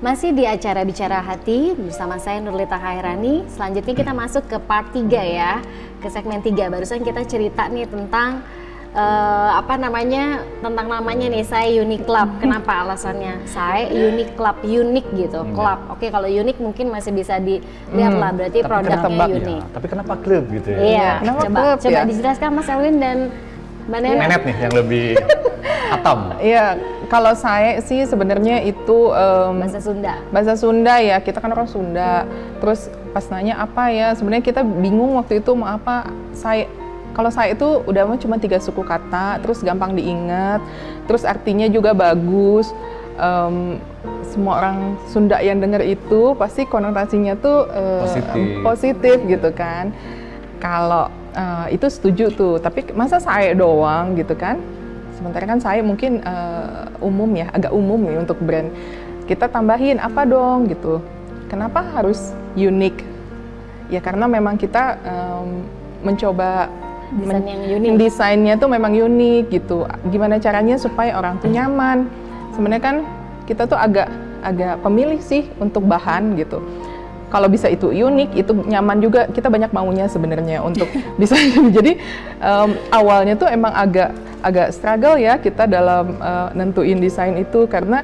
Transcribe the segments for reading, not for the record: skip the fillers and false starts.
Masih di acara Bicara Hati bersama saya Nurlita Khairani. Selanjutnya kita masuk ke part 3 ya, ke segmen 3. Barusan kita cerita nih tentang tentang namanya nih, saya Unique Club. Kenapa alasannya? Saya Unique Club, unik gitu, club. Oke, kalau unik mungkin masih bisa dilihat lah, berarti produknya unik. Ya. Tapi kenapa klub gitu ya? Iya, coba ya? dijelaskan Mas Elwin dan Mbak Nenet. Nenet nih yang lebih hatam. Iya, kalau saya sih sebenarnya itu bahasa Sunda. Bahasa Sunda ya, kita kan orang Sunda. Terus pas nanya apa ya, sebenarnya kita bingung waktu itu mau apa. Kalau saya itu udah cuma 3 suku kata, terus gampang diingat, terus artinya juga bagus. Semua orang Sunda yang dengar itu pasti konotasinya tuh positif gitu kan. Kalau itu setuju tuh, tapi masa saya doang gitu kan? Sementara kan saya mungkin umum ya, agak umum nih untuk brand. Kita tambahin apa dong gitu. Kenapa harus unik? Ya karena memang kita mencoba Desain yang unik. Desainnya tuh memang unik gitu. Gimana caranya supaya orang tuh nyaman? Sebenarnya kan kita tuh agak pemilih sih untuk bahan gitu. Kalau bisa itu unik, itu nyaman juga, kita banyak maunya sebenarnya untuk bisa. Jadi awalnya tuh emang agak struggle ya kita dalam nentuin desain itu, karena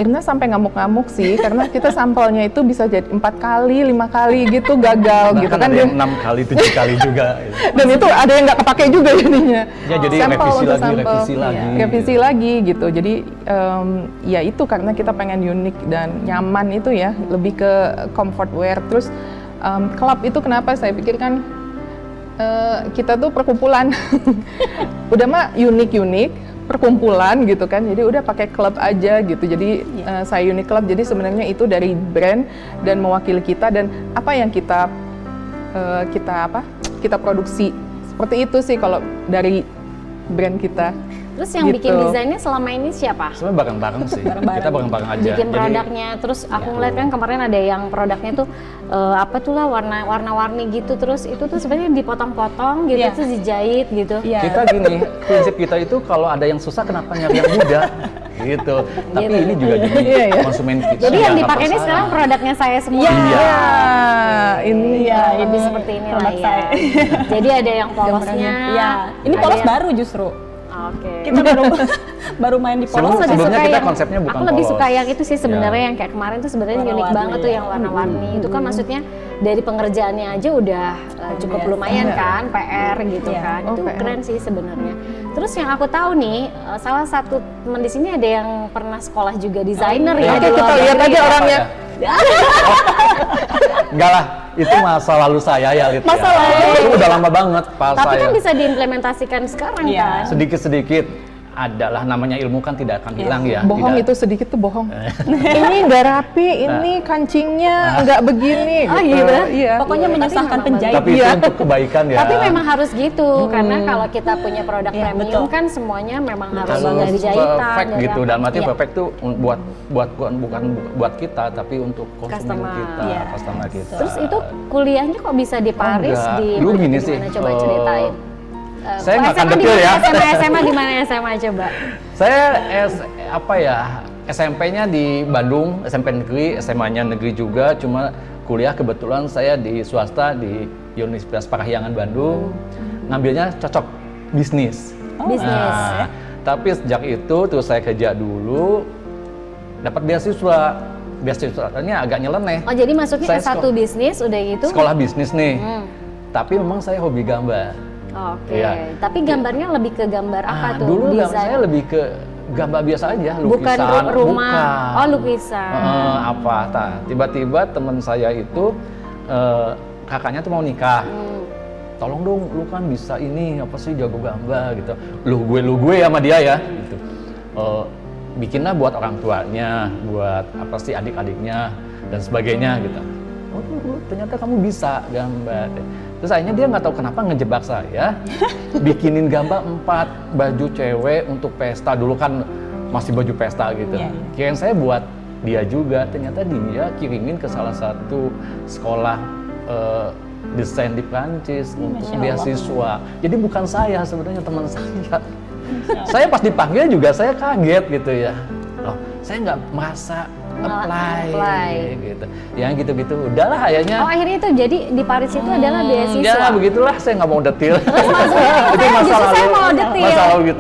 Irna sampai ngamuk-ngamuk sih, karena kita sampelnya itu bisa jadi 4 kali, 5 kali gitu gagal gitu kan. Ada yang 6 kali, 7 kali juga. Dan itu ada yang nggak kepake juga jadinya. Ya jadi revisi lagi gitu. Jadi ya itu karena kita pengen unik dan nyaman itu ya, lebih ke comfort wear. Terus club itu kenapa saya pikir kan kita tuh perkumpulan. Udah mah unik perkumpulan gitu kan, jadi udah pakai klub aja gitu. Jadi saya Unique Club, jadi sebenarnya itu dari brand dan mewakili kita dan apa yang kita produksi, seperti itu sih kalau dari brand kita. Terus yang gitu. bikin desainnya selama ini siapa? Sebenarnya bareng-bareng sih. Kita bareng-bareng aja. Bikin produknya, terus aku ngeliat kan kemarin ada yang produknya tuh warna-warni gitu, terus itu tuh sebenarnya dipotong-potong gitu, terus dijahit gitu. Kita gini, prinsip kita itu kalau ada yang susah kenapa nyari yang mudah gitu. Tapi ini juga jadi konsumen kita. Jadi yang dipakai ini sekarang produknya saya semua. Ini seperti ini lah ya. Jadi ada yang polosnya. Ini polos baru justru. Oke. Kita baru main di polos. Sebelumnya kita konsepnya bukan polos. Aku lebih polos. suka yang itu sih sebenarnya, yang kayak kemarin tuh sebenarnya unik banget tuh yang warna-warni. Itu kan maksudnya dari pengerjaannya aja udah cukup lumayan kan, PR gitu kan. Itu keren sih sebenarnya. Terus yang aku tahu nih, salah satu teman di sini ada yang pernah sekolah juga desainer ya. Oke, kita lihat aja orangnya. Enggak lah, itu masa lalu saya ya, Lid. Masa lalu. Itu udah lama banget pas Tapi saya. kan bisa diimplementasikan sekarang kan. Sedikit-sedikit adalah namanya ilmu kan tidak akan hilang ya. Bohong itu sedikit tuh bohong. Ini nggak rapi, ini kancingnya nggak begini. Gitu. Iya. Pokoknya menyusahkan penjahit. Tapi itu untuk kebaikan ya. Tapi memang harus gitu, karena kalau kita punya produk premium kan semuanya memang harus dari jahitan. Perfect gitu, dan mati perfect tuh bukan buat kita, tapi untuk konsumen kita, customer kita. Terus itu kuliahnya kok bisa di Paris, di dulu gini gimana sih. coba ceritain. Saya nggak akan SMA detail ya. SMA di mana SMA coba? Saya SMP-nya di Bandung, SMP negeri, SMA-nya negeri juga, cuma kuliah kebetulan saya di swasta di Universitas Parahyangan Bandung. Ngambilnya cocok bisnis. Bisnis. Tapi sejak itu terus saya kerja dulu, dapat beasiswa. Beasiswanya agak nyeleneh. Oh, jadi masuknya S1 bisnis udah gitu? Sekolah bisnis nih. Tapi memang saya hobi gambar. Oke, tapi gambarnya lebih ke gambar apa tuh? Dulu desain? saya lebih ke gambar biasa aja, lukisan. Bukan rumah. Bukan. Oh, lukisan. Tiba-tiba teman saya itu kakaknya tuh mau nikah. Tolong dong, lu kan bisa ini apa sih, jago gambar gitu. Lu gue sama dia ya gitu. Bikinlah buat orang tuanya, buat apa sih adik-adiknya dan sebagainya gitu. Oh, ternyata kamu bisa gambar. Terus akhirnya dia nggak tahu kenapa ngejebak saya, bikinin gambar 4 baju cewek untuk pesta. Dulu kan masih baju pesta gitu. Kirain saya buat dia juga, ternyata dia kirimin ke salah satu sekolah desain di Prancis untuk beasiswa. Jadi bukan saya sebenarnya, teman saya. Saya pas dipanggil juga saya kaget gitu ya. Loh, saya nggak merasa apply gitu. Yang gitu-gitu udahlah akhirnya. Oh, akhirnya itu jadi di Paris itu adalah beasiswa. Ya begitulah, saya nggak mau detil. Itu saya mau detil.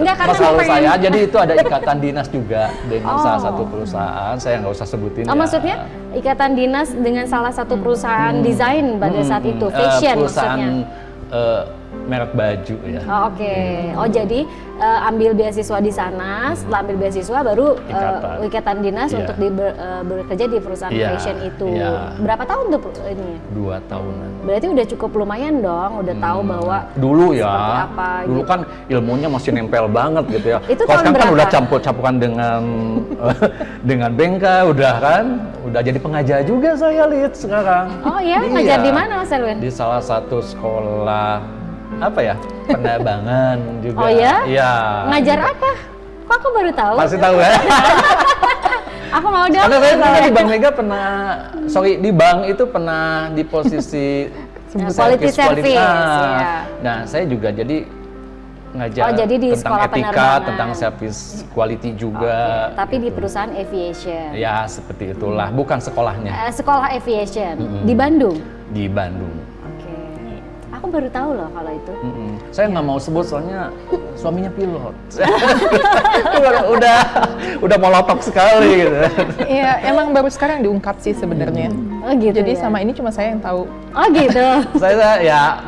Masa lalu saya. Jadi itu ada ikatan dinas juga dengan salah satu perusahaan. Saya nggak usah sebutin. Oh, maksudnya ikatan dinas dengan salah satu perusahaan desain pada saat itu, fashion perusahaan, maksudnya. Merek baju ya. Oh, oke. Oh, jadi ambil beasiswa di sana, setelah ambil beasiswa baru ikatan dinas untuk bekerja di perusahaan fashion itu. Berapa tahun tuh ini? 2 tahunan. Berarti udah cukup lumayan dong, udah tahu bahwa dulu ya. Apa, dulu gitu. Kan ilmunya masih nempel banget gitu ya. Itu kalau sekarang kan berapa? udah campur-campuran dengan Bengka, udah kan, udah jadi pengajar juga saya lihat sekarang. Oh iya, ngajar di mana Mas Erwin? Di salah satu sekolah apa ya, penerbangan juga. Oh ya? Iya. Ngajar apa? Kok aku baru tahu? Pasti tahu ya. Aku mau dong. Karena saya dulu di Bank Mega pernah, di bank itu pernah di posisi quality service. Ya. Nah, saya juga jadi ngajar jadi di tentang sekolah etika, penerbangan. tentang service quality juga. Tapi di perusahaan aviation. Ya, seperti itulah. Bukan sekolahnya. Sekolah aviation di Bandung. Di Bandung. Aku baru tahu loh kalau itu. Saya nggak mau sebut soalnya suaminya pilot. udah molotov sekali gitu. Iya, emang baru sekarang diungkap sih sebenarnya. Oh gitu. Jadi ya? sama ini cuma saya yang tahu. Oh gitu. Saya ya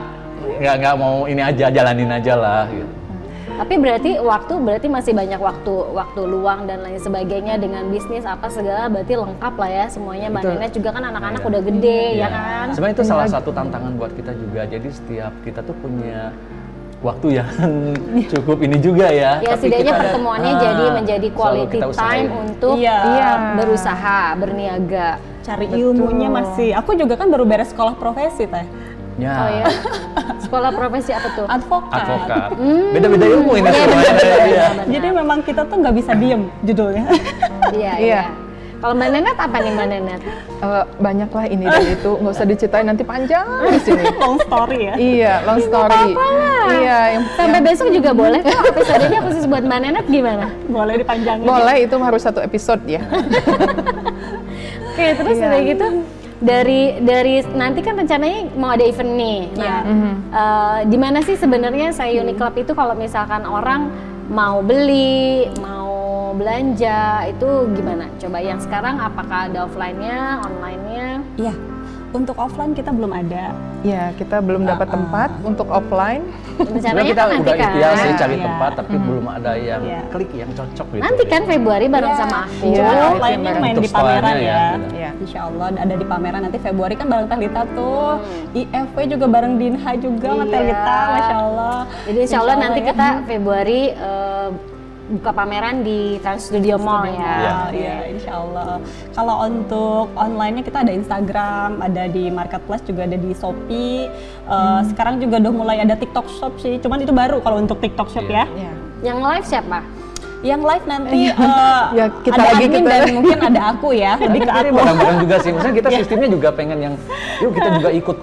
nggak mau ini aja, jalanin aja lah gitu. Tapi berarti masih banyak waktu luang dan lain sebagainya dengan bisnis apa segala, berarti lengkap lah ya semuanya. Mbak Nenet juga kan anak-anak udah gede ya kan. Sebenarnya itu salah satu tantangan buat kita juga. Jadi setiap kita tuh punya waktu yang cukup ini juga ya. Ya setidaknya pertemuannya jadi menjadi quality time untuk berusaha, berniaga. Cari ilmunya masih. Aku juga kan baru beres sekolah profesi teh. Ya. Oh ya. Sekolah profesi apa tuh? Advokat. Beda-beda ilmu ini semuanya. Jadi memang kita tuh nggak bisa diem judulnya. Iya. Kalau Mbak Nenet apa nih Mbak Nenet? Banyak lah ini dan itu, nggak usah diceritain nanti panjang di sini. Long story ya? Iya, long story. Iya. Sampai besok juga boleh kok. Episodenya khusus buat Mbak Nenet gimana? Boleh dipanjangin. Boleh, itu harus 1 episode ya. Oke, terus udah gitu. Dari nanti kan rencananya mau ada event nih. Nah, di mana sih sebenarnya saya Unique Club itu kalau misalkan orang mau beli, mau belanja itu gimana? Coba yang sekarang apakah ada offline-nya, online-nya? Iya. Untuk offline kita belum ada. Ya, kita belum dapat tempat untuk offline. Rencananya kita kan nanti udah kan? ikhtiar sih cari tempat, tapi belum ada yang klik, yang cocok gitu. Nanti kan Februari bareng sama aku. Cuma Iya, offline-nya main untuk di pameran sekolahnya ya. Iya. Insya Allah ada di pameran nanti Februari kan bareng Talita tuh. IFW juga bareng Dinha juga sama Talita, Masya Allah. Jadi insya Allah nanti kita Februari buka pameran di Trans Studio Mall ya. Iya, insya Allah. Kalau untuk online-nya kita ada Instagram, ada di Marketplace, juga ada di Shopee. Sekarang juga udah mulai ada TikTok Shop sih, cuman itu baru kalau untuk TikTok Shop ya. Yang live siapa? Yang live nanti Ya, kita ada lagi admin dan mungkin ada aku ya, lebih ke aku. Bareng-bareng juga sih, maksudnya kita sistemnya juga pengen yang, yuk kita juga ikut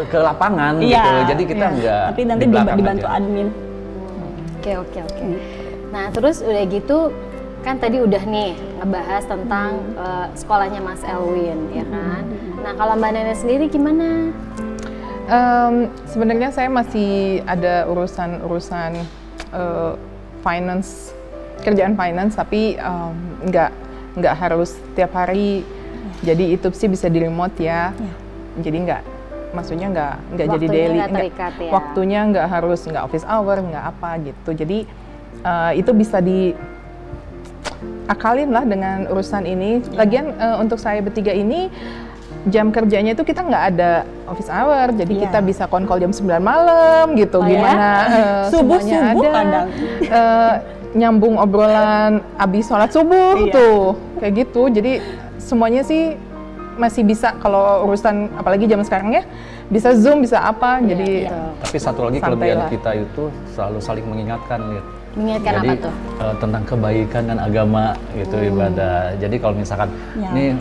ke lapangan gitu. Jadi kita nggak tapi nanti di belakang dibantu aja. admin. Oke. Nah terus udah gitu kan tadi udah nih ngebahas tentang sekolahnya Mas Elwin ya kan. Nah kalau Mbak Nenet sendiri gimana? Sebenarnya saya masih ada urusan finance, kerjaan finance, tapi nggak harus tiap hari. Jadi itu sih bisa di remote ya. Jadi maksudnya nggak jadi daily, waktunya nggak harus nggak office hour, nggak apa gitu. Jadi itu bisa diakalin lah dengan urusan ini. Lagian untuk saya bertiga ini jam kerjanya itu kita nggak ada office hour, jadi kita bisa call jam 9 malam gitu. Gimana semuanya ada kadang. Nyambung obrolan abis sholat subuh tuh kayak gitu. Jadi semuanya sih masih bisa. Kalau urusan apalagi zaman sekarang ya bisa Zoom, bisa apa. Jadi tapi satu lagi kelebihan kita itu selalu saling mengingatkan lihat. Mengingatkan jadi, apa tuh? Tentang kebaikan dan agama gitu, ibadah. Jadi kalau misalkan nih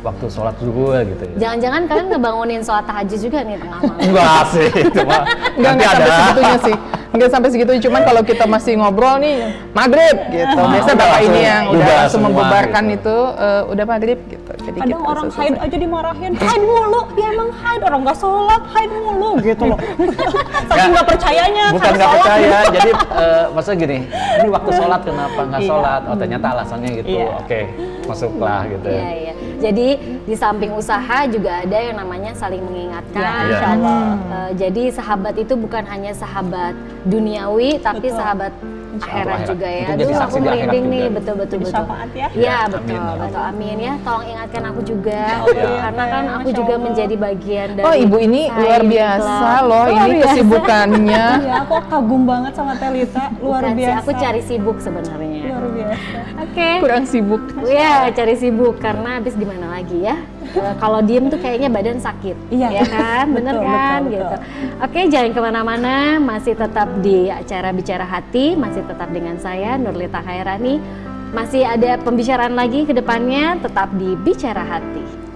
waktu sholat subuh gitu ya. Jangan-jangan kalian ngebangunin sholat tahajud juga nih tengah malam? Enggak sih, itu mah nggak sampai sebetulnya sih. mungkin sampai segitu. Cuman kalau kita masih ngobrol nih maghrib gitu, biasa bapak ini yang udah langsung membebarkan gitu. Itu udah maghrib gitu. Jadi kadang orang haid aja dimarahin, haid mulu, ya emang haid, orang nggak sholat, haid mulu gitu loh. Saking nggak percayanya. Bukan nggak percaya, jadi maksudnya gini, ini waktu sholat kenapa nggak sholat? Oh ternyata alasannya gitu, oke, masuklah gitu. Iya, iya. Jadi di samping usaha juga ada yang namanya saling mengingatkan. Insya Allah. Jadi sahabat itu bukan hanya sahabat duniawi, tapi sahabat akhirat juga ya. Aduh, aku merinding nih, betul. Syafaat ya. Iya betul, amin ya. Tolong ingatkan aku juga, karena kan aku juga menjadi bagian dari. Oh ibu ini luar biasa loh, ini kesibukannya. Iya, aku kagum banget sama Telita, luar Bukan biasa. sih, aku cari sibuk sebenarnya. Luar biasa. Oke. Kurang sibuk. Iya, cari sibuk karena habis gimana lagi ya? Kalau diem tuh kayaknya badan sakit, Iya. ya kan? Bener Betul, kan? betul, Gitu. betul. Oke, jangan kemana-mana, masih tetap di acara Bicara Hati, masih tetap dengan saya Nurlita Khairani. Masih ada pembicaraan lagi ke depannya, tetap di Bicara Hati.